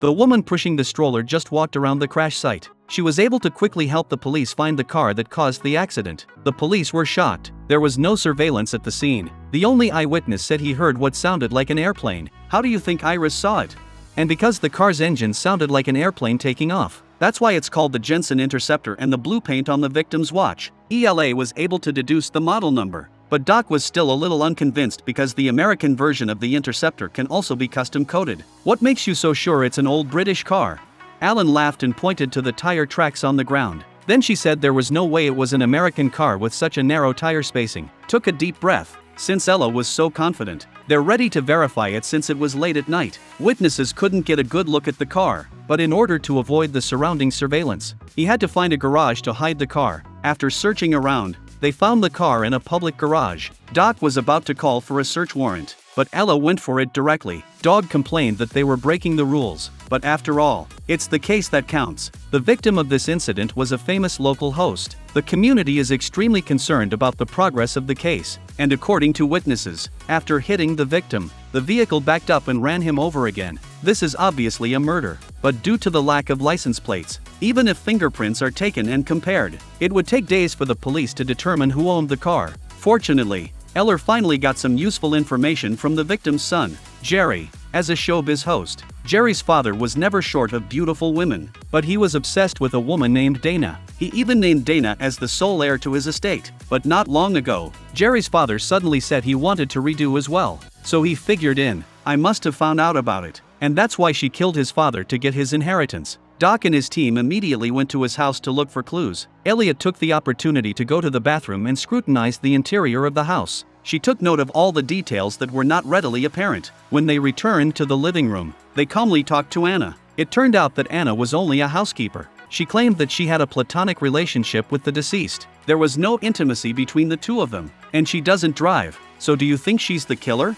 The woman pushing the stroller just walked around the crash site. She was able to quickly help the police find the car that caused the accident. The police were shocked. There was no surveillance at the scene. The only eyewitness said he heard what sounded like an airplane. How do you think Iris saw it? And because the car's engine sounded like an airplane taking off. That's why it's called the Jensen Interceptor, and the blue paint on the victim's watch. ELA was able to deduce the model number. But Doc was still a little unconvinced because the American version of the Interceptor can also be custom-coded. What makes you so sure it's an old British car? Alan laughed and pointed to the tire tracks on the ground. Then she said there was no way it was an American car with such a narrow tire spacing. Took a deep breath. Since Ella was so confident, they're ready to verify it since it was late at night. Witnesses couldn't get a good look at the car, but in order to avoid the surrounding surveillance, he had to find a garage to hide the car. After searching around, they found the car in a public garage. Doc was about to call for a search warrant, but Ella went for it directly. Dog complained that they were breaking the rules, but after all, it's the case that counts. The victim of this incident was a famous local host. The community is extremely concerned about the progress of the case, and according to witnesses, after hitting the victim, the vehicle backed up and ran him over again. This is obviously a murder, but due to the lack of license plates, even if fingerprints are taken and compared, it would take days for the police to determine who owned the car. Fortunately, Eller finally got some useful information from the victim's son, Jerry. As a showbiz host, Jerry's father was never short of beautiful women, but he was obsessed with a woman named Dana. He even named Dana as the sole heir to his estate. But not long ago, Jerry's father suddenly said he wanted to redo as well. So he figured I must have found out about it, and that's why she killed his father to get his inheritance. Doc and his team immediately went to his house to look for clues. Elliot took the opportunity to go to the bathroom and scrutinized the interior of the house. She took note of all the details that were not readily apparent. When they returned to the living room, they calmly talked to Anna. It turned out that Anna was only a housekeeper. She claimed that she had a platonic relationship with the deceased. There was no intimacy between the two of them, and she doesn't drive. So do you think she's the killer?